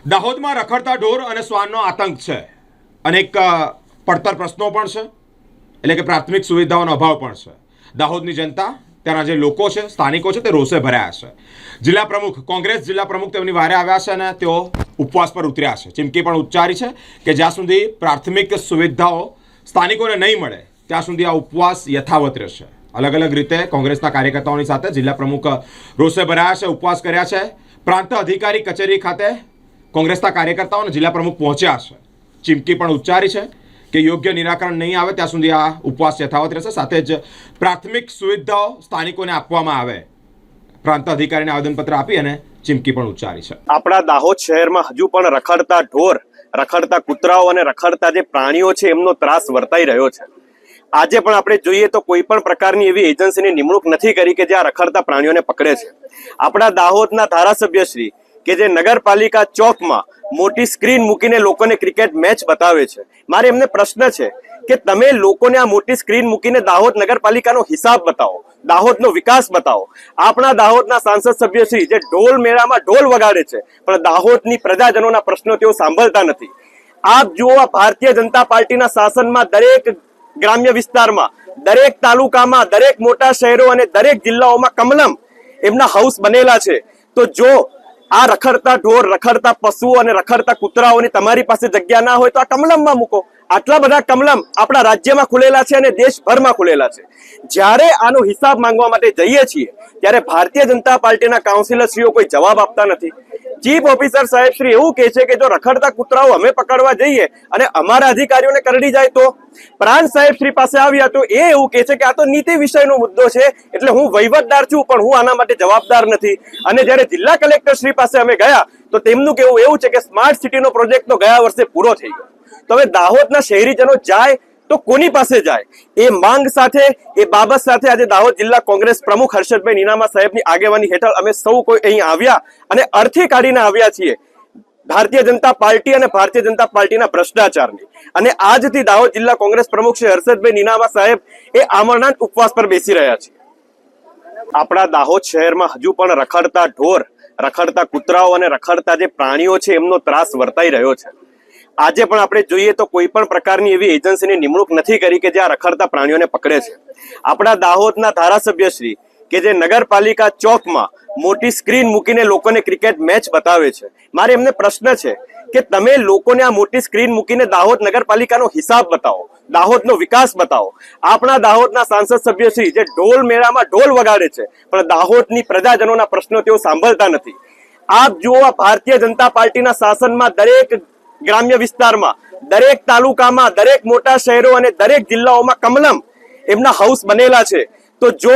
દાહોદમાં રખડતા ઢોર અને શ્વાનનો આતંક છે. અનેક પડતર પ્રશ્નો પણ છે, એટલે કે પ્રાથમિક સુવિધાઓનો અભાવ પણ છે. દાહોદની જનતા, ત્યાંના જે લોકો છે, સ્થાનિકો છે, તે રોષે ભરાયા છે. જિલ્લા પ્રમુખ, કોંગ્રેસ જિલ્લા પ્રમુખ તેમની વારે આવ્યા છે અને તેઓ ઉપવાસ પર ઉતર્યા છે. ચીમકી પણ ઉચ્ચારી છે કે જ્યાં સુધી પ્રાથમિક સુવિધાઓ સ્થાનિકોને નહીં મળે ત્યાં સુધી આ ઉપવાસ યથાવત રહેશે. અલગ અલગ રીતે કોંગ્રેસના કાર્યકર્તાઓની સાથે જિલ્લા પ્રમુખ રોષે ભરાયા છે, ઉપવાસ કર્યા છે. પ્રાંત અધિકારી કચેરી ખાતે કોંગ્રેસના કાર્યકર્તાઓ અને જિલ્લા પ્રમુખ પહોંચ્યા છે. ચીમકી પણ ઉચ્ચારી છે કે યોગ્ય નિરાકરણ નહીં આવે ત્યાં સુધી આ ઉપવાસ યથાવત રહેશે. સાથે જ પ્રાથમિક સુવિધાઓ સ્થાનિકોને આપવામાં આવે, પ્રાંત અધિકારીને આવેદનપત્ર આપી અને ચીમકી પણ ઉચ્ચારી છે. આપણા દાહોદ શહેરમાં હજુ પણ રખડતા ઢોર, રખડતા કૂતરાઓ અને રખડતા જે પ્રાણીઓ છે એમનો ત્રાસ વર્તાઈ રહ્યો છે. આજે પણ આપણે જોઈએ તો કોઈ પણ પ્રકારની એવી એજન્સીની નિમણૂક નથી કરી કે જે આ રખડતા પ્રાણીઓને પકડે છે. આપણા દાહોદના ધારાસભ્યશ્રી કે જે નગરપાલિકા ચોકમાં મોટી સ્ક્રીન મૂકીને લોકોને ક્રિકેટ મેચ બતાવે છે, મારે એમને પ્રશ્ન છે કે તમે લોકોને આ મોટી સ્ક્રીન મૂકીને દાહોદ નગરપાલિકાનો હિસાબ બતાવો, દાહોદનો વિકાસ બતાવો. આપણા દાહોદના સાંસદ સભ્યશ્રી જે ઢોલ મેળામાં ઢોલ વગાડે છે, પણ દાહોદની પ્રજાજનોના પ્રશ્નો તેઓ સાંભળતા નથી. આપ જુઓ, ભારતીય જનતા પાર્ટીના શાસનમાં દરેક ગ્રામ્ય વિસ્તારમાં, દરેક તાલુકામાં, દરેક મોટા શહેરો અને દરેક જિલ્લાઓમાં કમલમ એમના હાઉસ બનેલા છે. તો જો આ રખડતા ઢોર, રખડતા પશુઓ અને રખડતા કૂતરાઓની તમારી પાસે જગ્યા ના હોય તો આ કમલમમાં મૂકો. આટલા બધા કમલમ આપણા રાજ્યમાં ખુલેલા છે અને દેશભરમાં ખુલેલા છે. જ્યારે આનો હિસાબ માંગવા માટે જઈએ છીએ ત્યારે ભારતીય જનતા પાર્ટીના કાઉન્સિલરશ્રીઓ કોઈ જવાબ આપતા નથી. ચીફ ઓફિસર સાહેબ શ્રી એવું કહે છે કે જો રખડતા કૂતરાઓ અમે પકડવા જઈએ અને અમારા અધિકારીઓને કરડી જાય તો. પ્રાંત સાહેબ શ્રી પાસે આવ્યા તો એ એવું કહે છે કે આ તો નીતિ વિષયનો મુદ્દો છે, એટલે હું વહીવટદાર છું પણ હું આના માટે જવાબદાર નથી. અને જ્યારે જિલ્લા કલેક્ટર શ્રી પાસે અમે ગયા તો તેમનું કહેવું એવું છે કે સ્માર્ટ સિટીનો પ્રોજેક્ટ તો ગયા વર્ષે પૂરો થઈ ગયો. તો હવે દાહોદના શહેરીજનો જાય તો કોની પાસે જાય? એ માંગ સાથે, એ બાબત સાથે આજે દાહોદ જિલ્લા કોંગ્રેસ પ્રમુખ હર્ષદભાઈ નીનામા સાહેબની આગેવાની હેઠળ અમે સૌ કોઈ અહીં આવ્યા અને અર્થી કાઢીને આવ્યા છીએ ભારતીય જનતા પાર્ટી અને ભારતીય જનતા પાર્ટીના ભ્રષ્ટાચારની. અને આજથી દાહોદ જિલ્લા કોંગ્રેસ પ્રમુખ શ્રી હર્ષદભાઈ નીનામા સાહેબ એ આમરણાંત ઉપવાસ પર બેસી રહ્યા છે. આપણા દાહોદ શહેરમાં હજુ પણ રખડતા ઢોર, રખડતા કૂતરાઓ અને રખડતા જે પ્રાણીઓ છે એમનો ત્રાસ વર્તાઈ રહ્યો છે. આજે પણ આપણે જોઈએ તો કોઈ પણ પ્રકારની એવી એજન્સીની નિમણૂક નથી કરી કે જે આ રખડતા પ્રાણીઓને પકડે છે. આપણા દાહોદના ધારાસભ્યશ્રી કે જે નગરપાલિકા ચોકમાં મોટી સ્ક્રીન મૂકીને લોકોને ક્રિકેટ મેચ બતાવે છે, મારે એમને પ્રશ્ન છે કે તમે લોકોને આ મોટી સ્ક્રીન મૂકીને દાહોદ નગરપાલિકાનો હિસાબ બતાવો, દાહોદનો વિકાસ બતાવો. આપણા દાહોદના સાંસદ સભ્યશ્રી જે ઢોલ મેળામાં ઢોલ વગાડે છે, પણ દાહોદની પ્રજાજનોના પ્રશ્નો તેઓ સાંભળતા નથી. આપ જુઓ, ભારતીય જનતા પાર્ટીના શાસનમાં દરેક ગ્રામ્ય વિસ્તારમાં, દરેક તાલુકામાં, દરેક મોટા શહેરો અને દરેક જિલ્લાઓમાં કમલમ એમના હાઉસ બનેલા છે. તો જો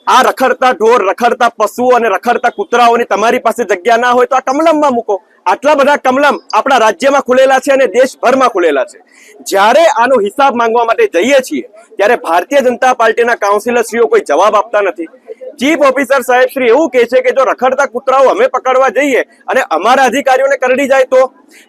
આ રખડતા ઢોર, રખડતા પશુઓ અને રખડતા કૂતરાઓની તમારી પાસે જગ્યા ના હોય તો આ કમલમમાં મૂકો. આટલા બધા કમલમ આપણા રાજ્યમાં ખુલેલા છે અને દેશભરમાં ખુલેલા છે. જ્યારે આનો હિસાબ માંગવા માટે જઈએ છીએ ત્યારે ભારતીય જનતા પાર્ટીના કાઉન્સિલરશ્રીઓ કોઈ જવાબ આપતા નથી. ચીફ ઓફિસર સાહેબ શ્રી એવું કહે છે કે જો રખડતા કૂતરાઓ અમે પકડવા જઈએ અને અમારા અધિકારીઓને કરડી જાય તો.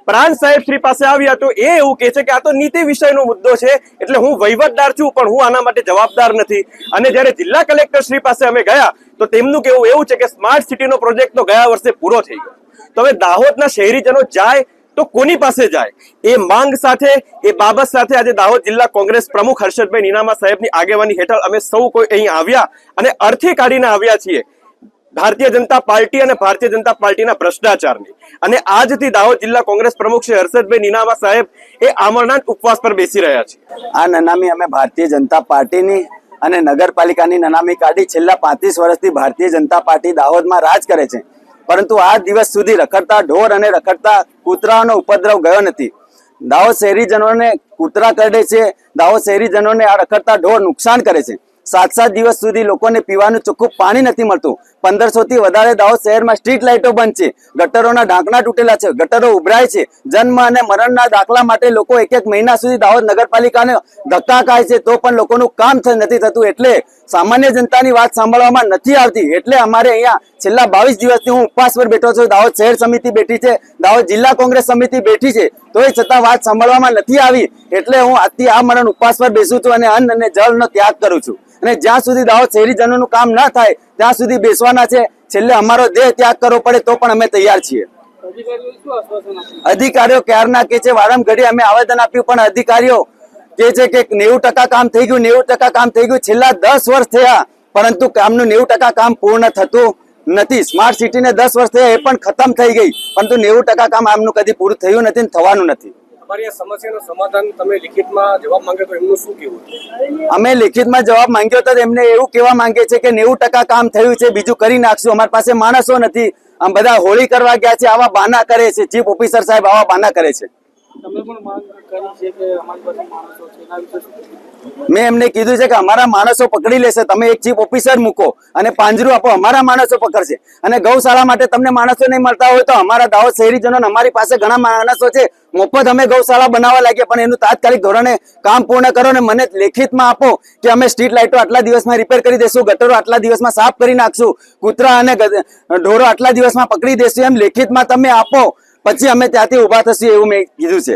પ્રાંત સાહેબ શ્રી પાસે આવ્યા તો એ એવું કહે છે કે આ તો નીતિ વિષયનો મુદ્દો છે, એટલે હું વહીવટદાર છું પણ હું આના માટે જવાબદાર નથી. અને જ્યારે જિલ્લા કલેક્ટર શ્રી પાસે અમે ગયા તો તેમનું કહેવું એવું છે કે સ્માર્ટ સિટીનો પ્રોજેક્ટ તો ગયા વર્ષે પૂરો થઈ ગયો. તો હવે દાહોદના શહેરીજનો જાય તો કોની પાસે જાય? એ માંગ સાથે, એ બાબત સાથે આજે દાહોદ જિલ્લા કોંગ્રેસ પ્રમુખ હર્ષદભાઈ નીનામા સાહેબની આગેવાની હેઠળ અમે સૌ કોઈ અહીં આવ્યા અને અર્થી કાઢીને આવ્યા છીએ ભારતીય જનતા પાર્ટી અને ભારતીય જનતા પાર્ટીના ભ્રષ્ટાચારની. અને આજથી દાહોદ જિલ્લા કોંગ્રેસ પ્રમુખ શ્રી હર્ષદભાઈ નીનામા સાહેબ એ આમરણાંત ઉપવાસ પર બેસી રહ્યા છે. આ નનામી અમે ભારતીય જનતા પાર્ટીની અને નગરપાલિકાની નનામી કાઢી. છેલ્લા 35 વર્ષથી ભારતીય જનતા પાર્ટી દાહોદમાં રાજ કરે છે, પરંતુ આ દિવસ સુધી રખડતા ઢોર અને રખડતા કૂતરાઓનો ઉપદ્રવ ગયો નથી. દાહોદ શહેરીજનોને કૂતરા કરડે છે, દાહોદ શહેરીજનોને આ રખડતા ઢોર નુકસાન કરે છે. 7 દિવસ સુધી લોકોને પીવાનું ચોખ્ખું પાણી નથી મળતું. 1500 થી વધારે દાહોદ શહેરમાં સ્ટ્રીટ લાઇટો બંધ છે, ગટરોના ઢાંકણા તૂટેલા છે, ગટરો ઉભરાય છે. જન્મ અને મરણના દાખલા માટે લોકો 1 મહિના સુધી દાહોદ નગરપાલિકાને ધક્કા ખાય છે તો પણ લોકોનું કામ નથી થતું. એટલે સામાન્ય જનતાની વાત સાંભળવામાં નથી આવતી. એટલે અમારે અહીંયા છેલ્લા 22 દિવસથી હું ઉપવાસ પર બેઠો છું. દાહોદ શહેર સમિતિ બેઠી છે, દાહોદ જિલ્લા કોંગ્રેસ સમિતિ બેઠી છે, તો એ છતાં વાત સાંભળવામાં નથી આવી. એટલે હું આજથી આ મરણ ઉપવાસ પર બેસું છું અને અન્ન અને જળનો ત્યાગ કરું છું. અને જ્યાં સુધી દાહોદ શહેરીજનોનું કામ ના થાય ત્યાં સુધી બેસવાના છે. છેલ્લે અમારો દેહ ત્યાગ કરવો પડે તો પણ અમે તૈયાર છીએ. અધિકારીઓ ક્યારના કે છે, વારંઘડી અમે આવેદન આપ્યું, પણ અધિકારીઓ કે છે કે 90% કામ થઈ ગયું, 90% કામ થઈ ગયું. છેલ્લા 10 વર્ષ થયા પરંતુ કામનું 90% કામ પૂર્ણ થતું નથી. સ્માર્ટ સિટીને 10 વર્ષ થયા, એ પણ ખતમ થઈ ગઈ, પરંતુ 90% કામ આમનું કદી પૂરું થયું નથી ને થવાનું નથી. તમારી આ સમસ્યાનું સમાધાન તમે લિખિતમાં જવાબ માંગ્યો તો એમનું શું કહેવું? અમે લિખિતમાં જવાબ માંગ્યો તો એમને એવું કહેવા માંગે છે કે 90% કામ થયું છે, બીજું કરી નાખશું, અમારી પાસે માણસો નથી. આમ બધા હોળી કરવા ગયા છે, આવા બહાના કરે છે. ચીફ ઓફિસર સાહેબ આવા બહાના કરે છે. તમે પણ માંગ કરી છે કે અમારી પાસે માણસો છે, એના વિશે શું? મેં એમને કીધું છે કે અમારા માણસો પકડી લેશે, તમે એક ચીફ ઓફિસર મૂકો અને પાંજરું આપો, અમારા માણસો પકડશે. અને ગૌશાળા માટે તમને માણસો નહીં મળતા હોય તો અમારા દાહોદ શહેરીજનો અમારી પાસે ઘણા માણસો છે, મફત અમે ગૌશાળા બનાવવા લાગ્યા, પણ એનું તાત્કાલિક ધોરણે કામ પૂર્ણ કરો ને મને લેખિતમાં આપો કે અમે સ્ટ્રીટ લાઇટો આટલા દિવસમાં રિપેર કરી દેશું, ગટરો આટલા દિવસમાં સાફ કરી નાખશું, કૂતરા અને ઢોરો આટલા દિવસમાં પકડી દેશું, એમ લેખિતમાં તમે આપો, પછી અમે ત્યાંથી ઉભા થશું એવું મેં કીધું છે.